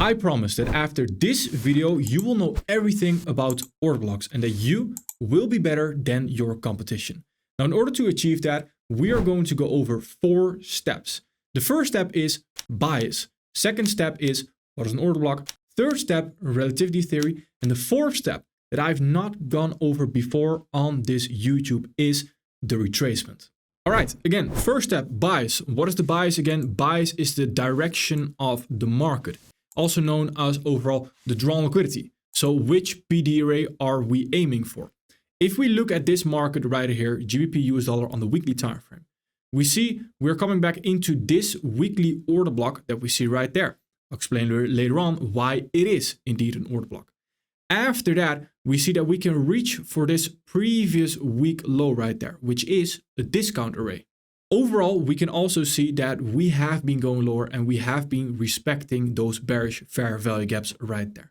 I promise that after this video, you will know everything about order blocks and that you will be better than your competition. Now, in order to achieve that, we are going to go over 4 steps. The first step is bias. Second step is what is an order block. Third step, relativity theory. And the fourth step that I've not gone over before on this YouTube is the retracement. All right, again, first step, bias. What is the bias again? Bias is the direction of the market, also known as overall the drawn liquidity. So which PD array are we aiming for? If we look at this market right here, GBP US dollar on the weekly time frame, we see we're coming back into this weekly order block that we see right there. I'll explain later on why it is indeed an order block. After that, we see that we can reach for this previous week low right there, which is a discount array. Overall, we can also see that we have been going lower and we have been respecting those bearish fair value gaps right there.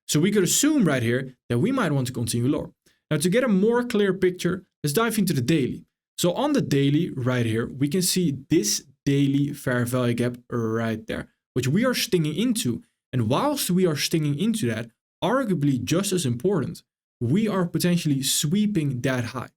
So we could assume right here that we might want to continue lower. Now, to get a more clear picture, let's dive into the daily. So on the daily right here, we can see this daily fair value gap right there, which we are stinging into. And whilst we are stinging into that, arguably just as important, we are potentially sweeping that high.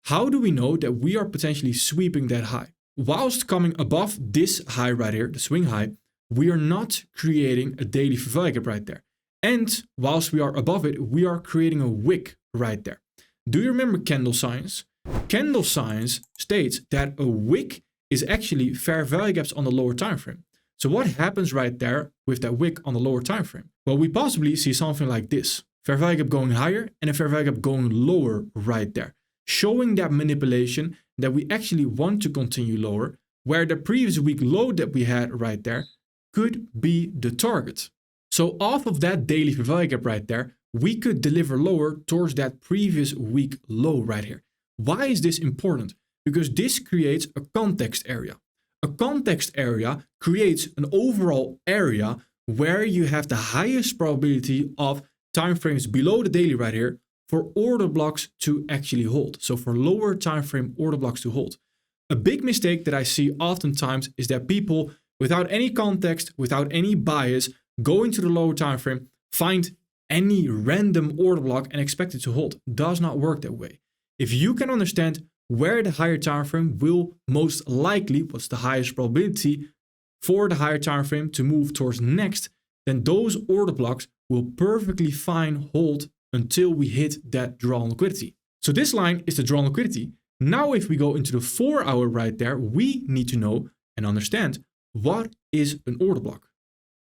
How do we know that we are potentially sweeping that high? Whilst coming above this high right here, the swing high, we are not creating a daily fair value gap right there. And whilst we are above it, we are creating a wick right there. Do you remember candle science? Candle science states that a wick is actually fair value gaps on the lower time frame. So what happens right there with that wick on the lower time frame? Well, we possibly see something like this. Fair value gap going higher and a fair value gap going lower right there, showing that manipulation that we actually want to continue lower, where the previous week low that we had right there could be the target. So off of that daily fair value gap right there, we could deliver lower towards that previous week low right here. Why is this important? Because this creates a context area. A context area creates an overall area where you have the highest probability of time frames below the daily right here for order blocks to actually hold. So for lower time frame order blocks to hold. A big mistake that I see oftentimes is that people without any context, without any bias, go into the lower time frame, find any random order block and expect it to hold. Does not work that way. If you can understand where the higher time frame will most likely, what's the highest probability for the higher time frame to move towards next, then those order blocks will perfectly fine hold until we hit that drawn liquidity. So this line is the drawn liquidity. Now if we go into the 4-hour right there, we need to know and understand what is an order block.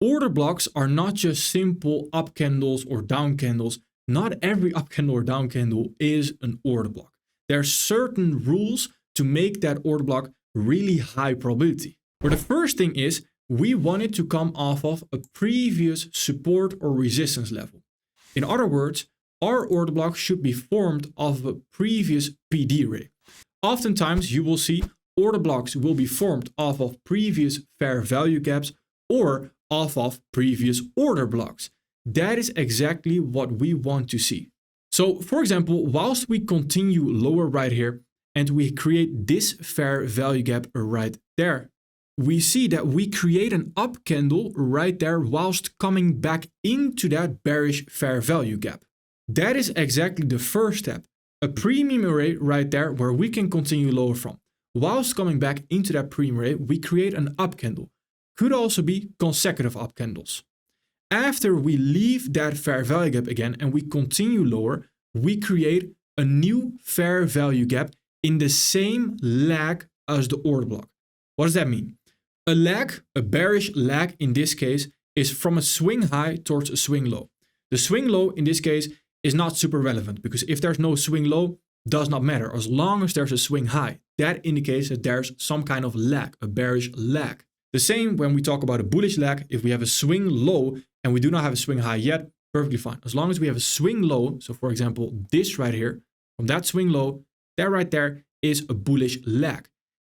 Order blocks are not just simple up candles or down candles. Not every up candle or down candle is an order block. There are certain rules to make that order block really high probability. Where the first thing is, we want it to come off of a previous support or resistance level. In other words, our order block should be formed off of a previous PD array. Oftentimes you will see order blocks will be formed off of previous fair value gaps or off of previous order blocks. That is exactly what we want to see. So for example, whilst we continue lower right here and we create this fair value gap right there, we see that we create an up candle right there whilst coming back into that bearish fair value gap. That is exactly the first step, a premium array right there where we can continue lower from. Whilst coming back into that premium array, we create an up candle. Could also be consecutive up candles. After we leave that fair value gap again and we continue lower, we create a new fair value gap in the same lag as the order block. What does that mean? A lag, a bearish lag in this case, is from a swing high towards a swing low. The swing low in this case is not super relevant because if there's no swing low, does not matter. As long as there's a swing high, that indicates that there's some kind of lag, a bearish lag. The same when we talk about a bullish lag, if we have a swing low and we do not have a swing high yet, perfectly fine. As long as we have a swing low, so for example, this right here, from that swing low, that right there is a bullish lag.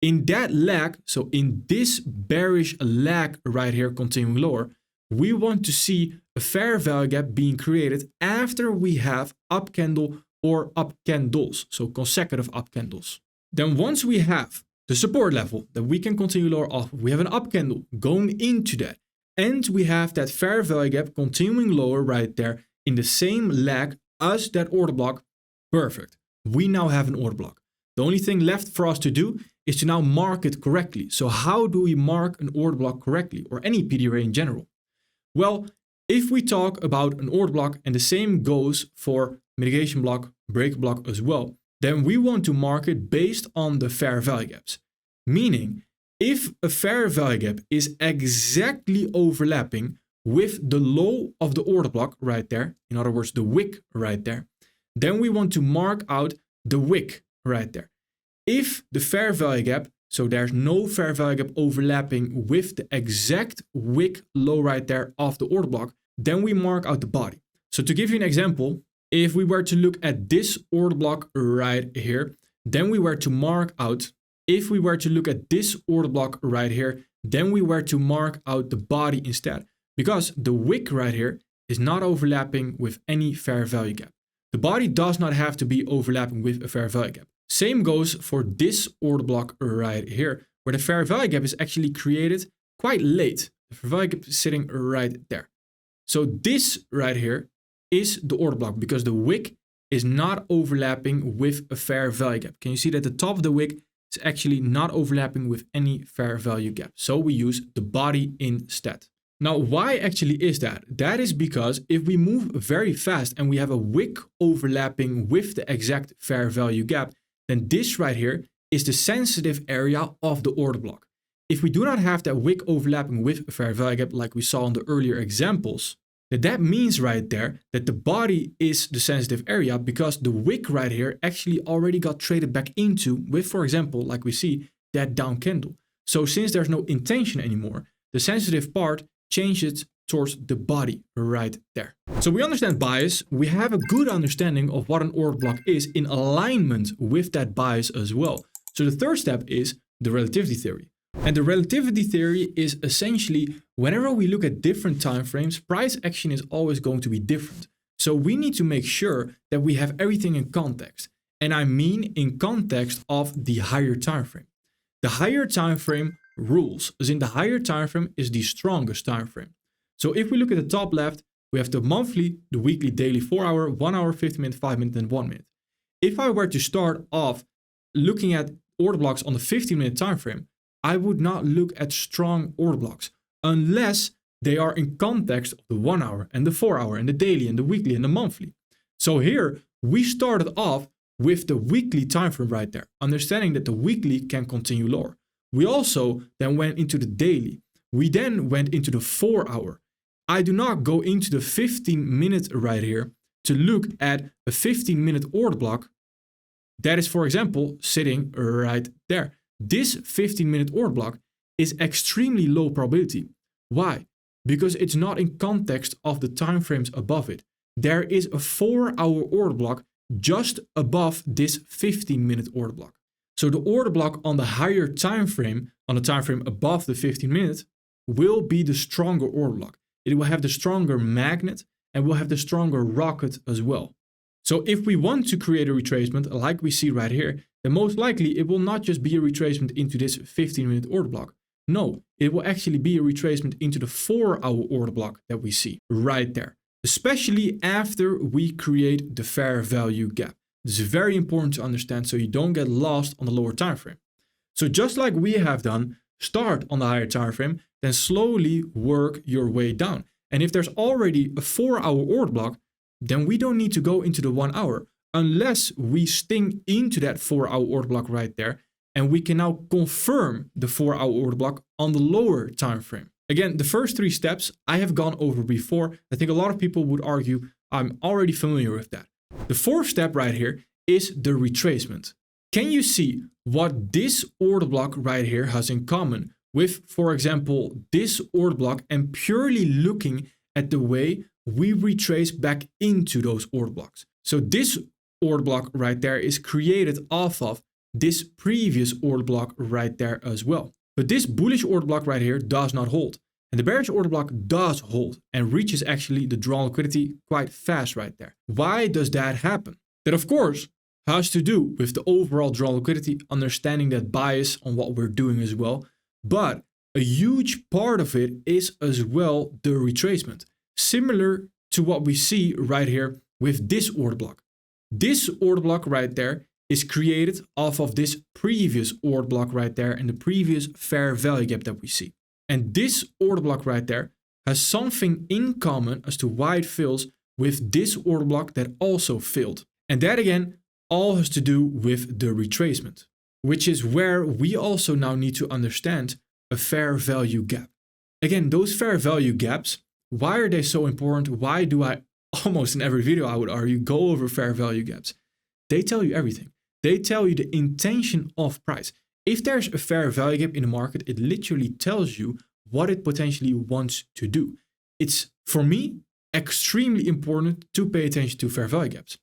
In that lag, so in this bearish lag right here continuing lower, we want to see a fair value gap being created after we have up candle or up candles, so consecutive up candles. Then once we have the support level that we can continue lower off, we have an up candle going into that, and we have that fair value gap continuing lower right there in the same leg as that order block. Perfect. We now have an order block. The only thing left for us to do is to now mark it correctly. So how do we mark an order block correctly, or any PDRA in general? Well, if we talk about an order block, and the same goes for mitigation block, break block as well, then we want to mark it based on the fair value gaps. Meaning, if a fair value gap is exactly overlapping with the low of the order block right there, in other words, the wick right there, then we want to mark out the wick right there. If the fair value gap, so there's no fair value gap overlapping with the exact wick low right there of the order block, then we mark out the body. So to give you an example, if we were to look at this order block right here, then we were to mark out, if we were to look at this order block right here, then we were to mark out the body instead, because the wick right here is not overlapping with any fair value gap. The body does not have to be overlapping with a fair value gap. Same goes for this order block right here, where the fair value gap is actually created quite late. The fair value gap is sitting right there. So this right here is the order block, because the wick is not overlapping with a fair value gap. Can you see that the top of the wick is actually not overlapping with any fair value gap? So we use the body instead. Now, why actually is that? That is because if we move very fast and we have a wick overlapping with the exact fair value gap, then this right here is the sensitive area of the order block. If we do not have that wick overlapping with a fair value gap like we saw in the earlier examples, then that means right there that the body is the sensitive area, because the wick right here actually already got traded back into with, for example, like we see, that down candle. So since there's no intention anymore, the sensitive part changes towards the body right there. So we understand bias, we have a good understanding of what an order block is in alignment with that bias as well. So the third step is the relativity theory. And the relativity theory is essentially, whenever we look at different time frames, price action is always going to be different. So we need to make sure that we have everything in context. And I mean in context of the higher time frame. The higher time frame rules, as in the higher time frame is the strongest time frame. So if we look at the top left, we have the monthly, the weekly, daily, 4 hour, 1 hour, 50 minute, 5 minute, and 1 minute. If I were to start off looking at order blocks on the 15-minute time frame, I would not look at strong order blocks unless they are in context of the 1 hour and the 4 hour and the daily and the weekly and the monthly. So here we started off with the weekly time frame right there, understanding that the weekly can continue lower. We also then went into the daily. We then went into the 4 hour. I do not go into the 15-minute right here to look at a 15-minute order block that is, for example, sitting right there. This 15-minute order block is extremely low probability. Why? Because it's not in context of the time frames above it. There is a 4-hour order block just above this 15-minute order block. So the order block on the higher time frame, on the time frame above the 15 minutes, will be the stronger order block. It will have the stronger magnet and will have the stronger rocket as well. So if we want to create a retracement like we see right here, then most likely it will not just be a retracement into this 15-minute order block. No, it will actually be a retracement into the 4-hour order block that we see right there, especially after we create the fair value gap. This is very important to understand so you don't get lost on the lower time frame. So just like we have done, start on the higher time frame, then slowly work your way down. And if there's already a 4-hour order block, then we don't need to go into the 1 hour unless we sting into that 4-hour order block right there, and we can now confirm the 4-hour order block on the lower time frame. Again, the first 3 steps I have gone over before. I think a lot of people would argue I'm already familiar with that. The 4th step right here is the retracement. Can you see what this order block right here has in common with, for example, this order block, and purely looking at the way we retrace back into those order blocks? So this order block right there is created off of this previous order block right there as well. But this bullish order block right here does not hold. And the bearish order block does hold and reaches actually the drawn liquidity quite fast right there. Why does that happen? That, of course, has to do with the overall drawn liquidity, understanding that bias on what we're doing as well. But a huge part of it is as well the retracement, similar to what we see right here with this order block. This order block right there is created off of this previous order block right there and the previous fair value gap that we see. And this order block right there has something in common as to why it fails with this order block that also failed. And that again all has to do with the retracement, which is where we also now need to understand a fair value gap. Again, those fair value gaps, why are they so important? Why do I almost in every video, I would argue, go over fair value gaps? They tell you everything. They tell you the intention of price. If there's a fair value gap in the market, it literally tells you what it potentially wants to do. It's, for me, extremely important to pay attention to fair value gaps.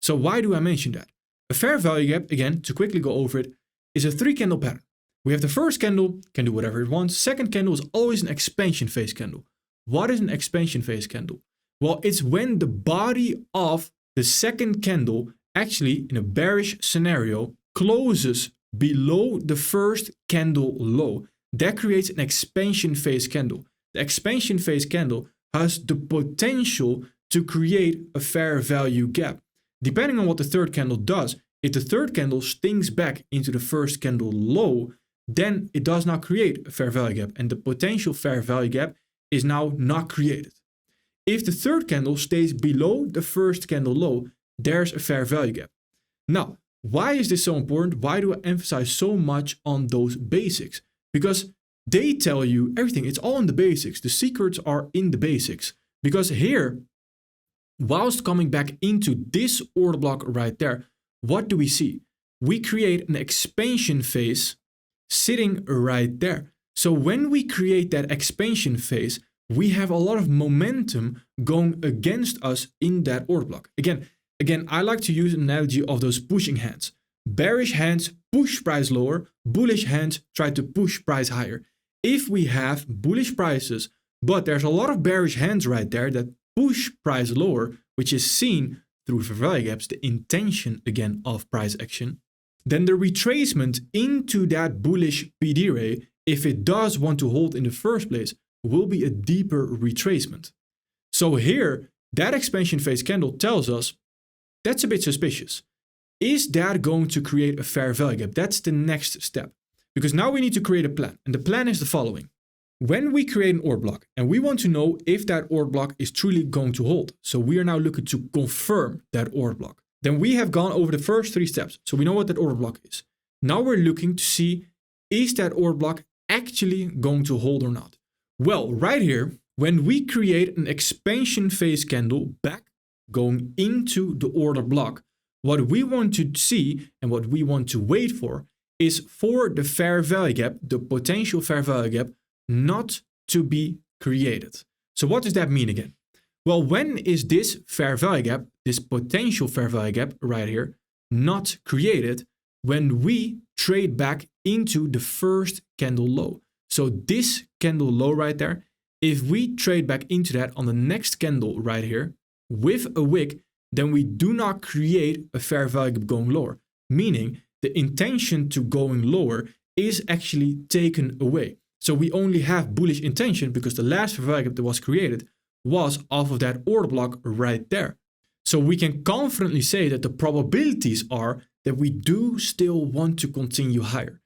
So why do I mention that? A fair value gap, again, to quickly go over it, is a 3-candle pattern. We have the first candle, can do whatever it wants. Second candle is always an expansion phase candle. What is an expansion phase candle? Well, it's when the body of the second candle actually, in a bearish scenario, closes below the first candle low. That creates an expansion phase candle. The expansion phase candle has the potential to create a fair value gap. Depending on what the third candle does, if the third candle stings back into the first candle low, then it does not create a fair value gap, and the potential fair value gap is now not created. If the third candle stays below the first candle low, there's a fair value gap. Now, why is this so important? Why do I emphasize so much on those basics? Because they tell you everything. It's all in the basics. The secrets are in the basics. Because here, whilst coming back into this order block right there, what do we see? We create an expansion phase sitting right there. So when we create that expansion phase, we have a lot of momentum going against us in that order block. Again, I like to use an analogy of those pushing hands. Bearish hands push price lower, bullish hands try to push price higher. If we have bullish prices, but there's a lot of bearish hands right there that push price lower, which is seen through fair value gaps, the intention again of price action, then the retracement into that bullish PD ray, if it does want to hold in the first place, will be a deeper retracement. So here, that expansion phase candle tells us that's a bit suspicious. Is that going to create a fair value gap? That's the next step. Because now we need to create a plan. And the plan is the following. When we create an order block and we want to know if that order block is truly going to hold, so we are now looking to confirm that order block, then we have gone over the first 3 steps. So we know what that order block is. Now we're looking to see, is that order block actually going to hold or not? Well, right here, when we create an expansion phase candle back going into the order block, what we want to see and what we want to wait for is for the fair value gap, the potential fair value gap, not to be created. So what does that mean again? Well, when is this fair value gap, this potential fair value gap right here, not created? When we trade back into the first candle low. So this candle low right there, if we trade back into that on the next candle right here with a wick, then we do not create a fair value gap going lower, meaning the intention to going lower is actually taken away. So we only have bullish intention because the last fair value gap that was created was off of that order block right there. So we can confidently say that the probabilities are that we do still want to continue higher.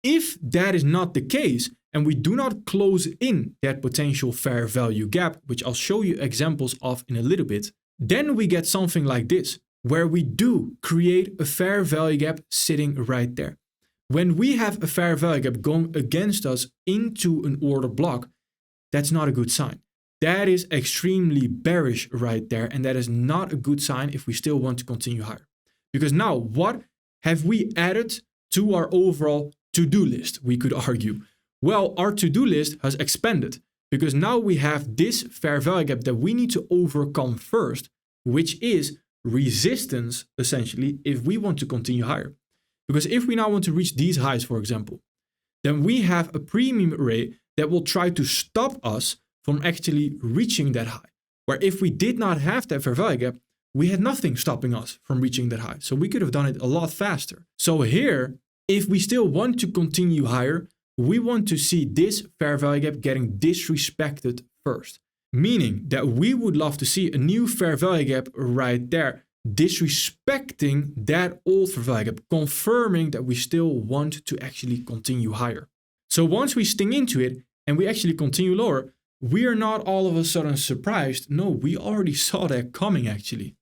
If that is not the case and we do not close in that potential fair value gap, which I'll show you examples of in a little bit, then we get something like this, where we do create a fair value gap sitting right there. When we have a fair value gap going against us into an order block, that's not a good sign. That is extremely bearish right there, and that is not a good sign if we still want to continue higher. Because now, what have we added to our overall to-do list, we could argue? Well, our to-do list has expanded because now we have this fair value gap that we need to overcome first, which is resistance, essentially, if we want to continue higher. Because if we now want to reach these highs, for example, then we have a premium array that will try to stop us from actually reaching that high. Where if we did not have that fair value gap, we had nothing stopping us from reaching that high. So we could have done it a lot faster. So here, if we still want to continue higher, we want to see this fair value gap getting disrespected first. Meaning that we would love to see a new fair value gap right there, disrespecting that old fair value gap, confirming that we still want to actually continue higher. So once we sting into it and we actually continue lower, we are not all of a sudden surprised. No, we already saw that coming actually.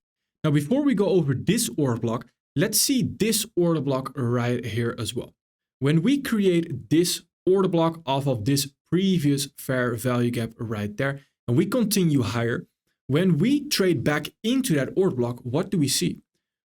Now, before we go over this order block, let's see this order block right here as well. When we create this order block off of this previous fair value gap right there, and we continue higher, when we trade back into that order block, what do we see?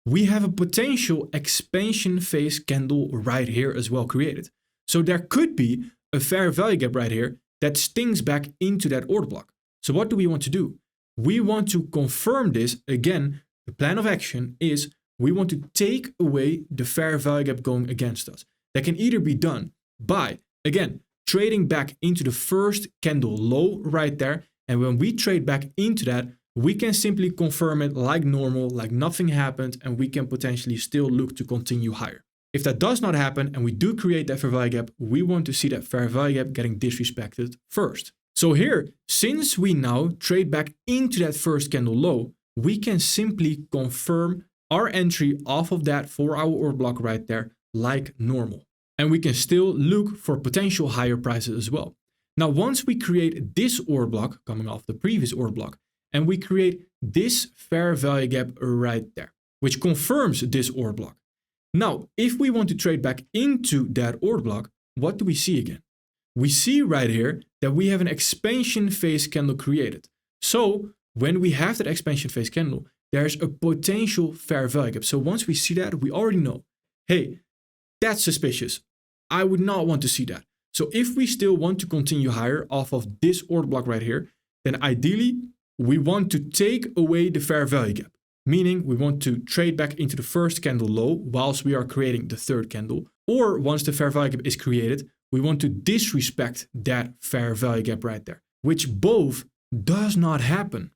We have a potential expansion phase candle right here as well created. So there could be a fair value gap right here that stings back into that order block. So what do we want to do? We want to confirm this. Again, the plan of action is we want to take away the fair value gap going against us. That can either be done by, again, trading back into the first candle low right there. And when we trade back into that, we can simply confirm it like normal, like nothing happened, and we can potentially still look to continue higher. If that does not happen and we do create that fair value gap, we want to see that fair value gap getting disrespected first. So here, since we now trade back into that first candle low, we can simply confirm our entry off of that 4-hour order block right there like normal. And we can still look for potential higher prices as well. Now, once we create this order block coming off the previous order block, and we create this fair value gap right there, which confirms this order block. Now, if we want to trade back into that order block, what do we see again? We see right here that we have an expansion phase candle created. So when we have that expansion phase candle, there's a potential fair value gap. So once we see that, we already know, hey, that's suspicious. I would not want to see that. So if we still want to continue higher off of this order block right here, then ideally we want to take away the fair value gap. Meaning we want to trade back into the first candle low whilst we are creating the third candle. Or once the fair value gap is created, we want to disrespect that fair value gap right there, which both does not happen.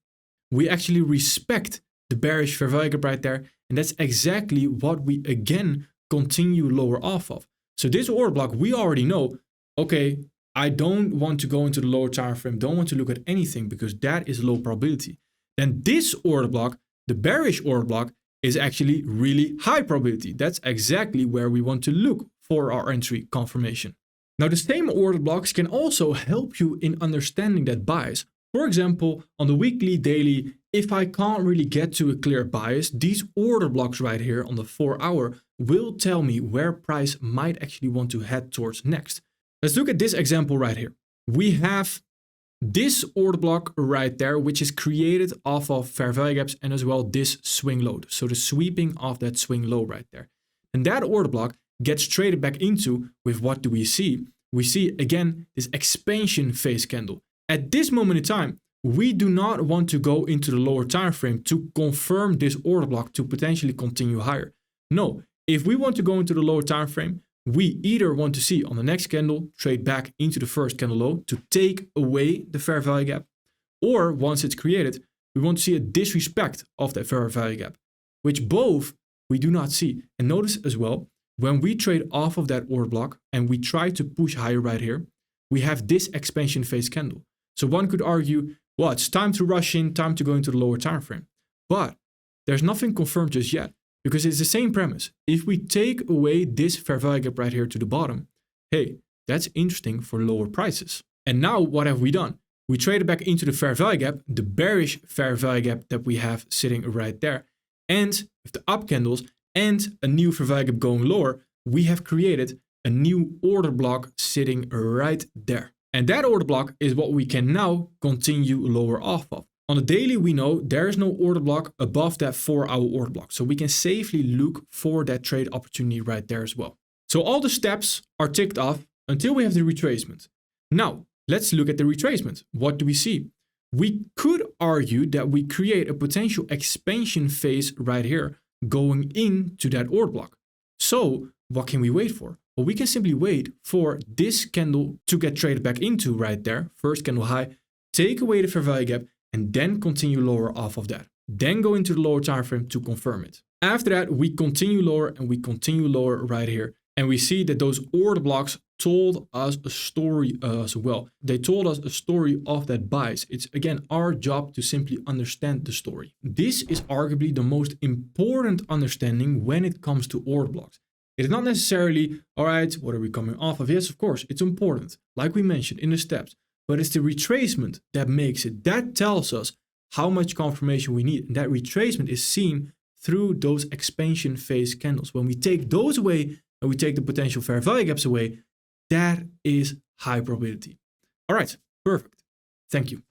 We actually respect the bearish fair value gap right there. And that's exactly what we again continue lower off of. So this order block, we already know, okay, I don't want to go into the lower time frame, don't want to look at anything because that is low probability. Then this order block, the bearish order block, is actually really high probability. That's exactly where we want to look for our entry confirmation. Now, the same order blocks can also help you in understanding that bias. For example, on the weekly, daily, if I can't really get to a clear bias, these order blocks right here on the 4-hour will tell me where price might actually want to head towards next. Let's look at this example right here. We have this order block right there, which is created off of fair value gaps and as well this swing low. So the sweeping of that swing low right there. And that order block gets traded back into with what do we see? We see again this expansion phase candle. At this moment in time, we do not want to go into the lower time frame to confirm this order block to potentially continue higher. No, if we want to go into the lower time frame, we either want to see on the next candle trade back into the first candle low to take away the fair value gap, or once it's created, we want to see a disrespect of that fair value gap, which both we do not see. And notice as well, when we trade off of that order block and we try to push higher right here, we have this expansion phase candle. So one could argue, well, it's time to rush in, time to go into the lower time frame. But there's nothing confirmed just yet because it's the same premise. If we take away this fair value gap right here to the bottom, hey, that's interesting for lower prices. And now what have we done? We traded back into the fair value gap, the bearish fair value gap that we have sitting right there. And with the up candles and a new fair value gap going lower, we have created a new order block sitting right there. And that order block is what we can now continue lower off of. On the daily, we know there is no order block above that 4-hour order block. So we can safely look for that trade opportunity right there as well. So all the steps are ticked off until we have the retracement. Now, let's look at the retracement. What do we see? We could argue that we create a potential expansion phase right here going into that order block. So what can we wait for? Well, we can simply wait for this candle to get traded back into right there. First candle high, take away the fair value gap, and then continue lower off of that. Then go into the lower time frame to confirm it. After that, we continue lower and we continue lower right here. And we see that those order blocks told us a story as well. They told us a story of that bias. It's again our job to simply understand the story. This is arguably the most important understanding when it comes to order blocks. It is not necessarily, all right, what are we coming off of? Yes, of course, it's important, like we mentioned in the steps, but it's the retracement that makes it. That tells us how much confirmation we need. And that retracement is seen through those expansion phase candles. When we take those away and we take the potential fair value gaps away, that is high probability. All right, perfect. Thank you.